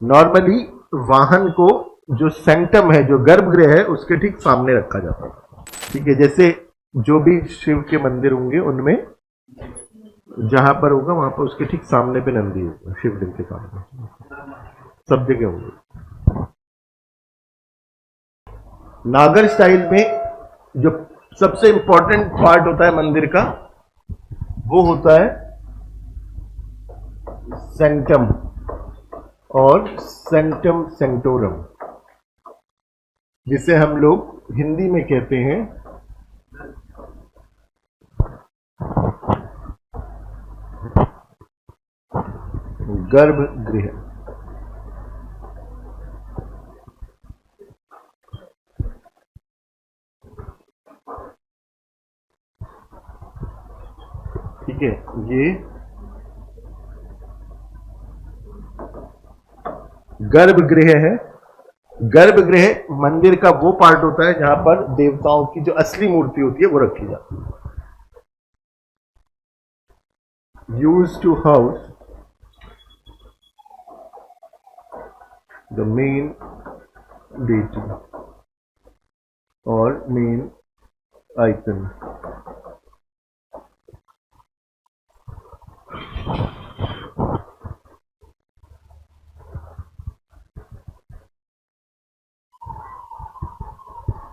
Normally वाहन को जो सेंटम है, जो गर्भगृह है, उसके ठीक सामने रखा जाता है। ठीक है, जैसे जो भी शिव के मंदिर होंगे उनमें जहां पर होगा वहां पर उसके ठीक सामने पे नंदी होगा, शिवलिंग के सामने, सब जगह होंगे। नागर स्टाइल में जो सबसे इंपॉर्टेंट पार्ट होता है मंदिर का, वो होता है सेंटम और सेंटम सेंटोरम, जिसे हम लोग हिंदी में कहते हैं गर्भगृह। ठीक है, ये गर्भगृह है। गर्भगृह मंदिर का वो पार्ट होता है जहां पर देवताओं की जो असली मूर्ति होती है वो रखी जाती है। Used to house the main deity और मेन आइकन।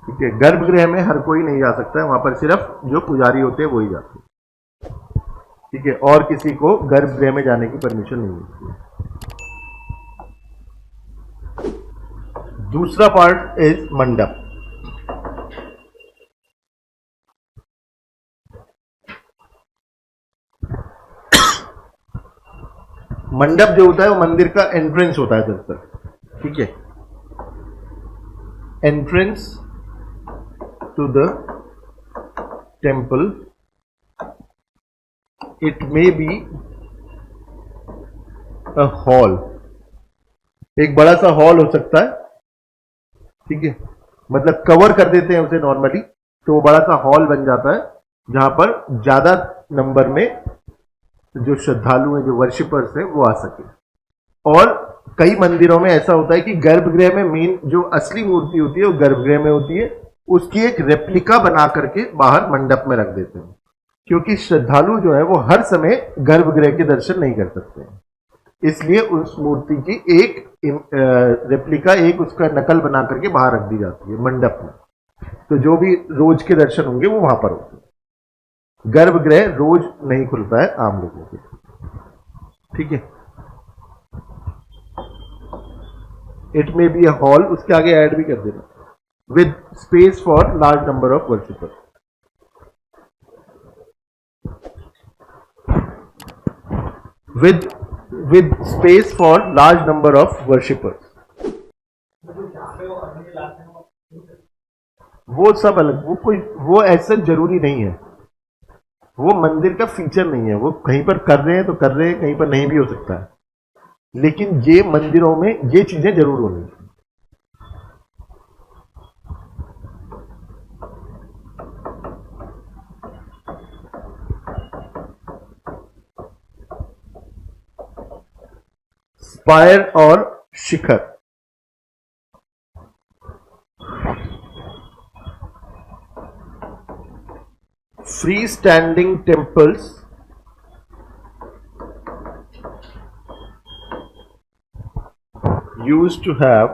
ठीक है, गर्भगृह में हर कोई नहीं जा सकता है, वहां पर सिर्फ जो पुजारी होते हैं वो ही जाते हैं। ठीक है, और किसी को गर्भगृह में जाने की परमिशन नहीं मिलती है। दूसरा पार्ट इज मंडप। मंडप जो होता है वो मंदिर का एंट्रेंस होता है दरअसल। ठीक है, entrance to the temple. It may be a hall, एक बड़ा सा हॉल हो सकता है। ठीक है, मतलब कवर कर देते हैं उसे नॉर्मली, तो वो बड़ा सा हॉल बन जाता है जहां पर ज्यादा नंबर में जो श्रद्धालु हैं, जो वर्शिपर्स हैं, वो आ सके। और कई मंदिरों में ऐसा होता है कि गर्भगृह में मेन जो असली मूर्ति होती है वो गर्भगृह में होती है, उसकी एक रेप्लिका बना करके बाहर मंडप में रख देते हैं, क्योंकि श्रद्धालु जो है वो हर समय गर्भगृह के दर्शन नहीं कर सकते हैं, इसलिए उस मूर्ति की एक रेप्लिका, एक उसका नकल बना करके बाहर रख दी जाती है मंडप में। तो जो भी रोज के दर्शन होंगे वो वहां पर होंगे। गर्भगृह रोज नहीं खुलता है आम लोगों के। ठीक है, it may be a hall, उसके आगे ऐड भी कर देना, with space for large number of worshippers. with space for large number of worshippers। वो सब अलग, वो कोई वो ऐसा जरूरी नहीं है, वो मंदिर का फीचर नहीं है। वो कहीं पर कर रहे हैं तो कर रहे हैं, कहीं पर नहीं भी हो सकता है, लेकिन ये मंदिरों में ये चीजें जरूर होनी चाहिए। स्पायर और शिखर। Free standing temples used to have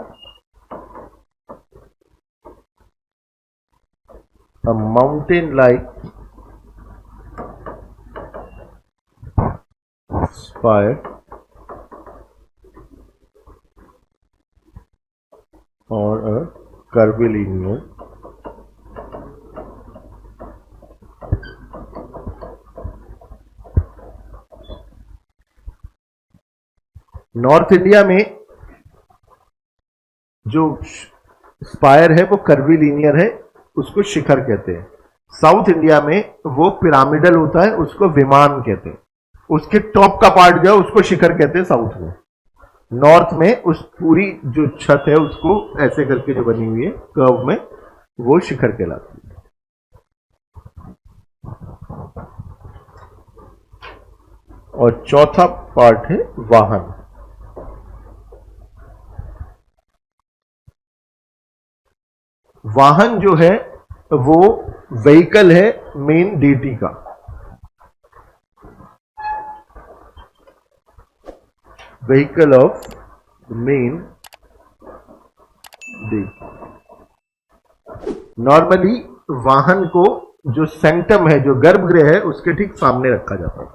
a mountain-like spire or a curvilinear north India में जो स्पायर है वो कर्वीलिनियर है, उसको शिखर कहते हैं। साउथ इंडिया में वो पिरामिडल होता है, उसको विमान कहते हैं। उसके टॉप का पार्ट जो है उसको शिखर कहते हैं साउथ में। नॉर्थ में उस पूरी जो छत है उसको ऐसे करके जो बनी हुई है कर्व में, वो शिखर कहलाती है। और चौथा पार्ट है वाहन। वाहन जो है वो व्हीकल है मेन डीटी का। Vehicle of main deity. Normally वाहन को जो सेंटम है, जो गर्भगृह है, उसके ठीक सामने रखा जाता है।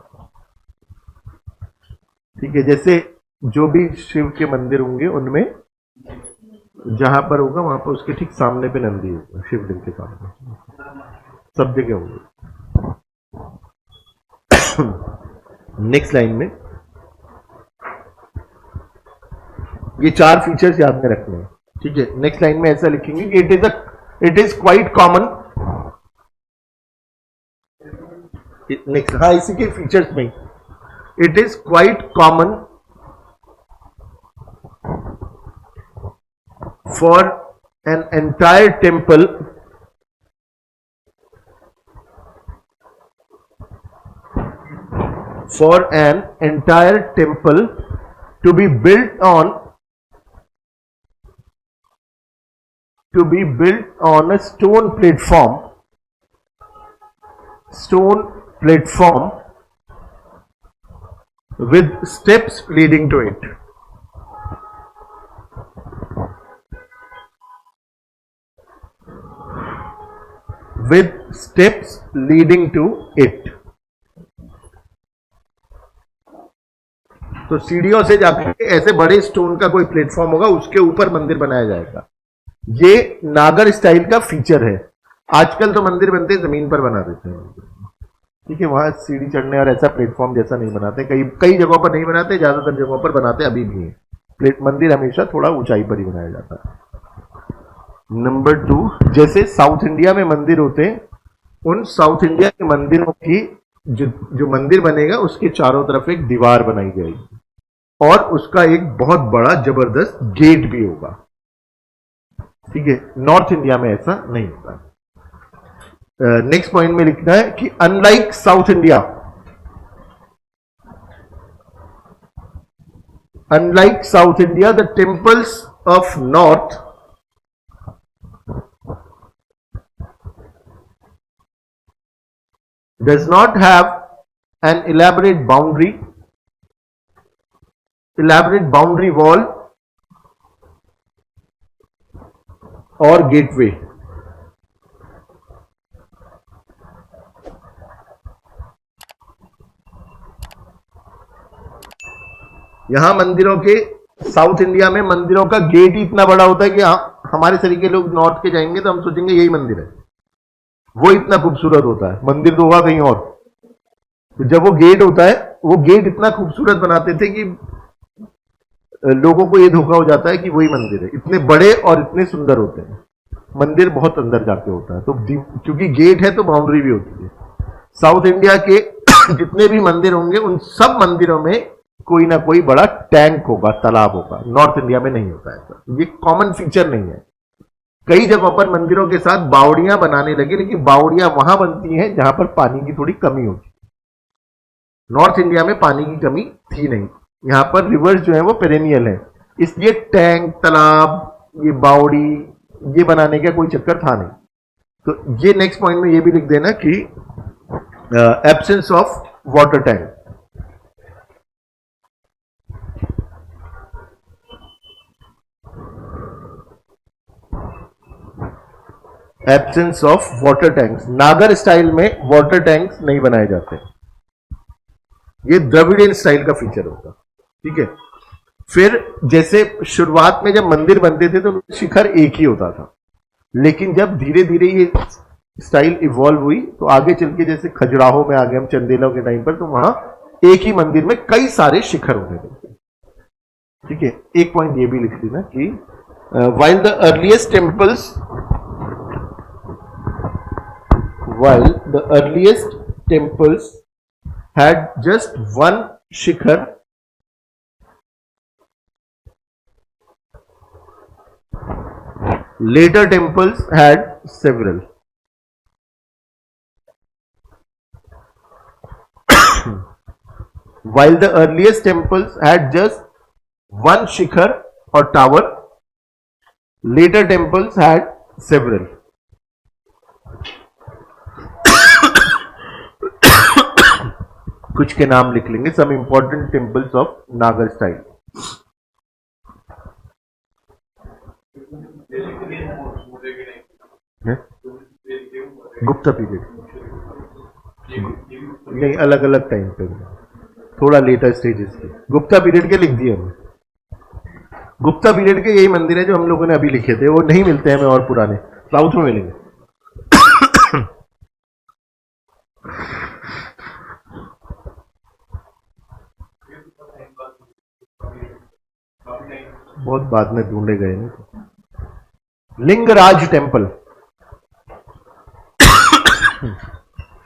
ठीक है, जैसे जो भी शिव के मंदिर होंगे उनमें जहां पर होगा वहां पर उसके ठीक सामने पे नंदी होगा, शिवलिंग के सामने, सब जगह होंगे। नेक्स्ट लाइन में ये 4 फीचर्स याद में रखने हैं। ठीक है, नेक्स्ट लाइन में ऐसा लिखेंगे कि it is quite common. Next, हाँ, इसी के फीचर्स में, it is quite common for an entire temple to be built on a stone platform with steps leading to it. With steps leading to it. तो सीढ़ियों से जाकर ऐसे बड़े स्टोन का कोई प्लेटफॉर्म होगा, उसके ऊपर मंदिर बनाया जाएगा। ये नागर स्टाइल का फीचर है। आजकल तो मंदिर बनते जमीन पर बना देते हैं, ठीक है, वहां सीढ़ी चढ़ने और ऐसा प्लेटफॉर्म जैसा नहीं बनाते। कई जगहों पर नहीं बनाते, ज्यादातर जगहों पर बनाते अभी भी है। मंदिर हमेशा थोड़ा ऊंचाई पर ही बनाया जाता है। नंबर 2, जैसे साउथ इंडिया में मंदिर होते हैं, उन साउथ इंडिया के मंदिरों की जो मंदिर बनेगा उसके चारों तरफ एक दीवार बनाई जाएगी और उसका एक बहुत बड़ा जबरदस्त गेट भी होगा। ठीक है, नॉर्थ इंडिया में ऐसा नहीं होता। नेक्स्ट पॉइंट में लिखना है कि unlike south India, the temples of north does not have an elaborate boundary wall or gateway. यहां मंदिरों के, साउथ इंडिया में मंदिरों का गेट ही इतना बड़ा होता है कि हमारे तरीके लोग नॉर्थ के जाएंगे तो हम सोचेंगे यही मंदिर है। वो इतना खूबसूरत होता है, मंदिर तो होगा कहीं और। तो जब वो गेट होता है, वो गेट इतना खूबसूरत बनाते थे कि लोगों को ये धोखा हो जाता है कि वही मंदिर है। इतने बड़े और इतने सुंदर होते हैं। मंदिर बहुत अंदर जाके होता है, तो क्योंकि गेट है तो बाउंड्री भी होती है। साउथ इंडिया के जितने भी मंदिर होंगे उन सब मंदिरों में कोई ना कोई बड़ा टैंक होगा, तालाब होगा। नॉर्थ इंडिया में नहीं होता ऐसा, ये कॉमन फीचर नहीं है। कई जगहों पर मंदिरों के साथ बावड़ियां बनाने लगे, लेकिन बावड़ियां वहां बनती हैं जहां पर पानी की थोड़ी कमी होती है। नॉर्थ इंडिया में पानी की कमी थी नहीं, यहां पर रिवर्स जो है वो पेरेनियल है, इसलिए टैंक, तालाब, ये बावड़ी, ये बनाने का कोई चक्कर था नहीं। तो ये नेक्स्ट पॉइंट में ये भी लिख देना कि absence of water tank. Absence of water tanks. नागर स्टाइल में वाटर टैंक्स नहीं बनाए जाते, ये द्रविडियन स्टाइल का फीचर होगा। ठीक है, फिर जैसे शुरुआत में जब मंदिर बनते थे तो शिखर एक ही होता था, लेकिन जब धीरे धीरे ये स्टाइल इवॉल्व हुई तो आगे चल के जैसे खजुराहो में आ गए हम चंदेलों के टाइम पर, तो वहां एक ही मंदिर में कई सारे शिखर होने लगे। ठीक है, एक पॉइंट ये भी लिख देना कि while the earliest temples had just one shikhar, later temples had several. While the earliest temples had just one shikhar or tower, later temples had several. कुछ के नाम लिख लेंगे. सम इंपॉर्टेंट टेम्पल्स ऑफ नागर स्टाइल. गुप्ता पीरियड नहीं, अलग अलग time पे, थोड़ा लेटर स्टेजेस के. गुप्ता पीरियड के लिख दिए हमने. गुप्ता पीरियड के यही मंदिर है जो हम लोगों ने अभी लिखे थे. वो नहीं मिलते हैं हमें और पुराने. साउथ में मिलेंगे. बहुत बाद में ढूंढे गए नहीं तो. Lingaraj temple.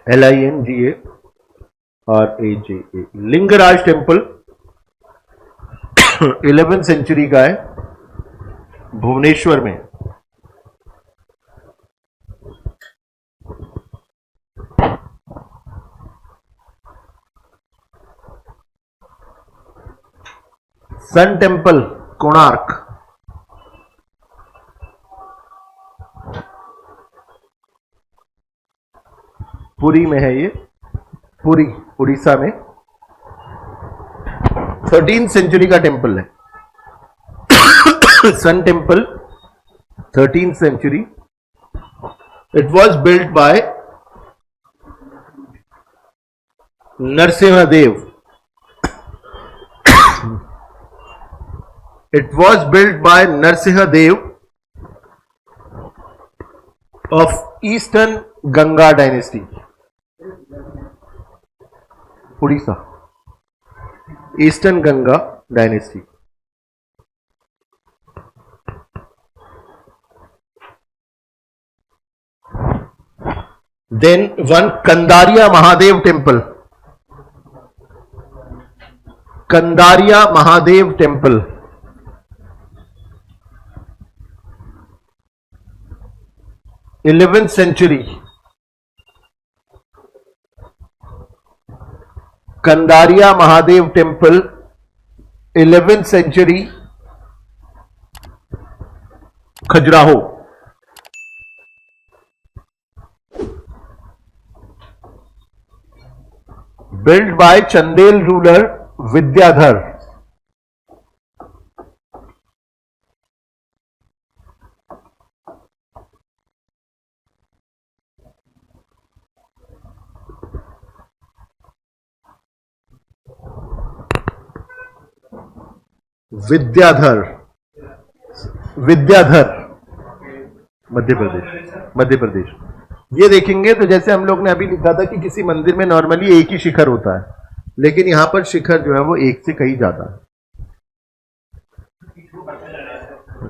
LINGARAJA. Lingaraj temple 11th century का है, भुवनेश्वर में. Sun temple Konark. पुरी में है ये. पुरी उड़ीसा में 13th सेंचुरी का टेम्पल है. Sun temple 13th century. It was built by Narasimhadeva. It was built by Narsinhadev of Eastern Ganga dynasty. Odisha. Eastern Ganga dynasty. Then one Kandaria Mahadev temple. Kandaria Mahadev temple. 11th century. Kandaria Mahadev temple 11th century, Khajuraho. Built by Chandel ruler Vidyadhar. Vidyadhar. Vidyadhar Madhya Pradesh. Madhya Pradesh. ये देखेंगे तो जैसे हम लोग ने अभी लिखा था कि किसी मंदिर में नॉर्मली एक ही शिखर होता है, लेकिन यहां पर शिखर जो है वो एक से कहीं ज्यादा है.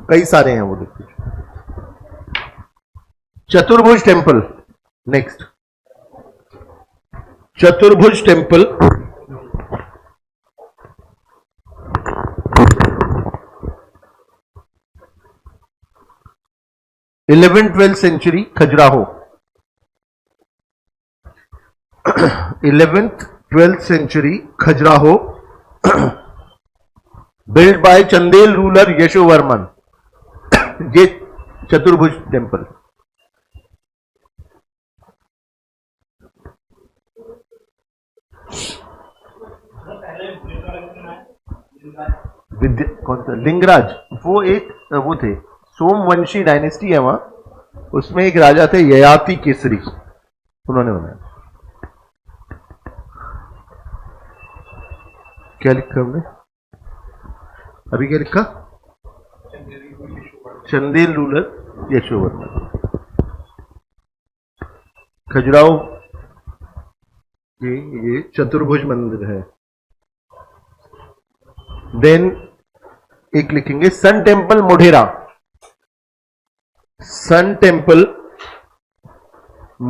कई सारे हैं वो. देखिए चतुर्भुज टेम्पल. नेक्स्ट चतुर्भुज temple. 11th-12th century, Khajuraho. 11th-12th century, Khajuraho. Built by Chandel ruler Yashovarman. ये चतुर्भुज टेम्पल. कौन सा लिंगराज? वो एक वो थे सोमवंशी डायनेस्टी है वहां. उसमें एक राजा थे ययाति केसरी, उन्होंने बनाया. क्या लिखा हमने अभी? क्या लिखा? चंदेल रूलर यशोवर्मन. खजुराहो ये चतुर्भुज मंदिर है. देन एक लिखेंगे sun temple Modhera. Sun temple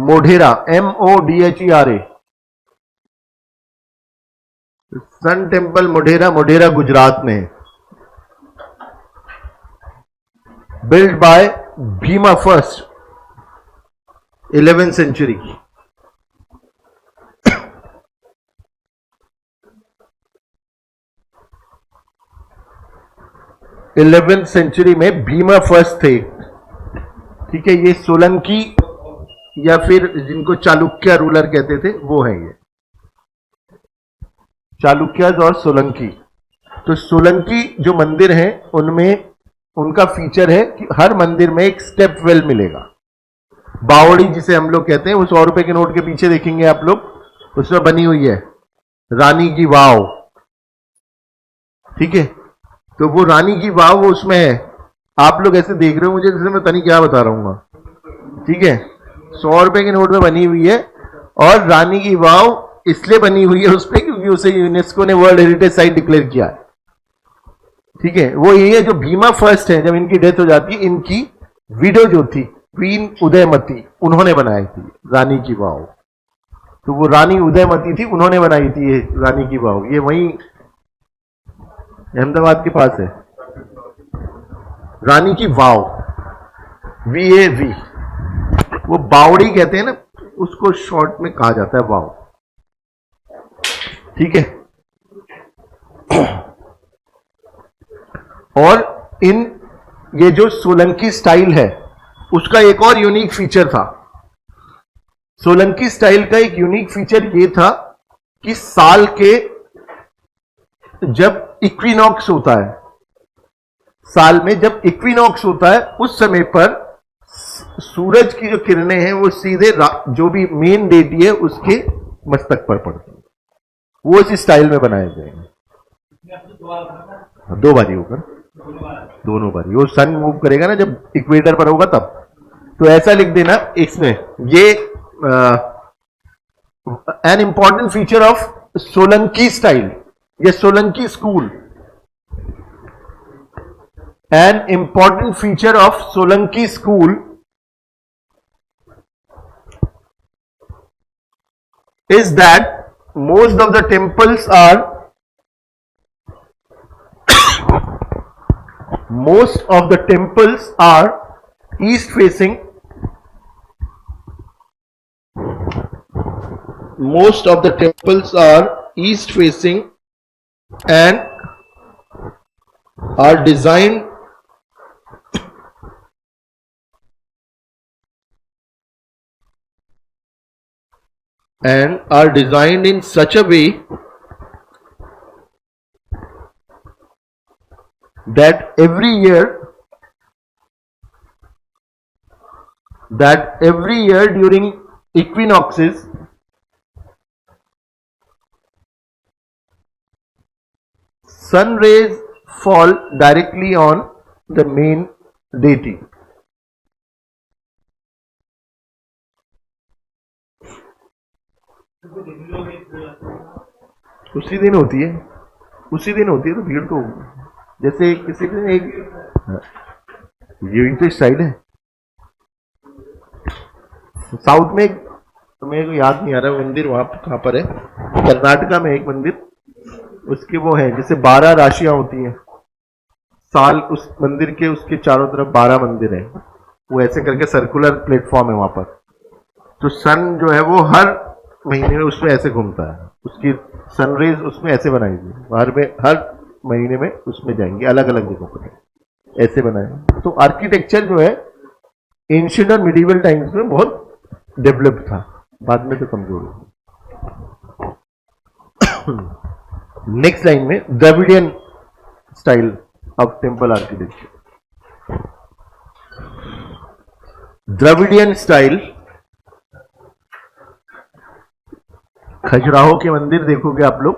Modhera, MODHERA. Sun temple Modhera, Modhera Gujarat में है. Build by Bhima first, 11th सेंचुरी. इलेवेंथ सेंचुरी में भीमा फर्स्ट थे. ठीक है, ये सोलंकी या फिर जिनको चालुक्य रूलर कहते थे वो है ये चालुक्यज और सोलंकी। तो सोलंकी जो मंदिर है उनमें उनका फीचर है कि हर मंदिर में एक स्टेप वेल मिलेगा, बावड़ी जिसे हम लोग कहते हैं। वो 100 रुपए के नोट के पीछे देखेंगे आप लोग, उसमें बनी हुई है रानी की वाव, ठीक है। तो वो रानी की वाव वो उसमें है, आप लोग ऐसे देख रहे हो मुझे जैसे मैं तनी क्या बता रहा हूँ, ठीक है। 100 रुपए के नोट में बनी हुई है और रानी की वाव इसलिए बनी हुई है उसपे क्योंकि उसे यूनेस्को ने वर्ल्ड हेरिटेज साइट डिक्लेयर किया है, ठीक है। वो यही है जो भीमा फर्स्ट है, जब इनकी डेथ हो जाती है, इनकी विडो जो थी क्वीन उदयमती, उन्होंने बनाई थी रानी की वाव। तो वो रानी उदयमती थी, उन्होंने बनाई थी ये रानी की वाव। ये वहीं अहमदाबाद के पास है रानी की वाव, VAV। वो बावड़ी कहते हैं ना, उसको शॉर्ट में कहा जाता है वाव, ठीक है। और इन ये जो सोलंकी स्टाइल है उसका एक और यूनिक फीचर था। सोलंकी स्टाइल का एक यूनिक फीचर ये था कि साल के जब इक्विनॉक्स होता है, साल में जब इक्विनॉक्स होता है उस समय पर सूरज की जो किरणें हैं वो सीधे जो भी मेन डेटी है उसके मस्तक पर पड़ती है। वो इस स्टाइल में बनाए गए हैं। 2 बारी होकर, दोनों बारी वो सन मूव करेगा ना जब इक्वेटर पर होगा तब। तो ऐसा लिख देना इसमें, ये an important feature of Solanki style, ये Solanki school, an important feature of Solanki school is that most of the temples are east facing. Most of the temples are east facing and are designed in such a way that every year during equinoxes sun rays fall directly on the main deity. उसी दिन होती है तो भीड़ तो जैसे किसी दिन एक ये तो स्टाइल है। साउथ में तो मेरे को याद नहीं आ रहा मंदिर वहां कहां पर है, कर्नाटका में एक मंदिर, उसके वो है जैसे 12 राशियां होती हैं साल, उस मंदिर के उसके चारों तरफ 12 मंदिर है, वो ऐसे करके सर्कुलर प्लेटफॉर्म है वहां पर। तो सन जो है वो हर महीने में उसमें ऐसे घूमता है, उसकी सनरेज उसमें ऐसे बनाएगी, हर महीने में उसमें जाएंगे अलग अलग जगहों पर ऐसे बनाए। तो आर्किटेक्चर जो है एंशिएंट और मिडिवल टाइम्स में बहुत डेवलप था, बाद में तो कमजोर हो। नेक्स्ट लाइन में Dravidian style of temple architecture. Dravidian style, Khajuraho के मंदिर देखोगे आप लोग,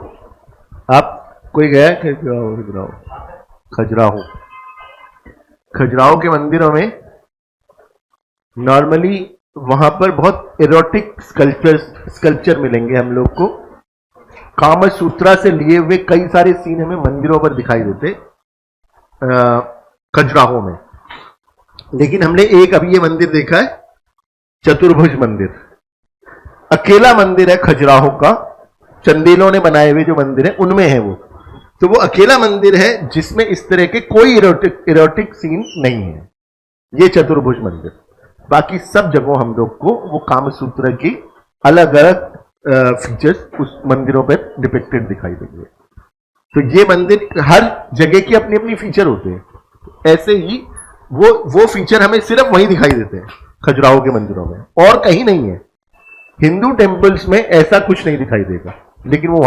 आप कोई गया है खजुराहो के मंदिरों में नॉर्मली वहां पर बहुत एरोटिक स्कल्पचर मिलेंगे हम लोग को। कामा सूत्रा से लिए हुए कई सारे सीन हमें मंदिरों पर दिखाई देते खजुराहो में। लेकिन हमने एक अभी ये मंदिर देखा है, चतुर्भुज मंदिर, अकेला मंदिर है खजुराहो का, चंदेलों ने बनाए हुए जो मंदिर है उनमें है वो। तो वो अकेला मंदिर है जिसमें इस तरह के कोई इरोटिक सीन नहीं है, ये चतुर्भुज मंदिर। बाकी सब जगहों हम लोग को वो कामसूत्र की अलग अलग फीचर्स उस मंदिरों पर डिपिक्टेड दिखाई देंगे। तो ये मंदिर हर जगह की अपनी अपनी फीचर होते हैं। ऐसे ही वो फीचर हमें सिर्फ वहीं दिखाई देते हैं, खजुराहो के मंदिरों में, और कहीं नहीं है। हिंदू टेम्पल्स में ऐसा कुछ नहीं दिखाई देगा, लेकिन वो वहां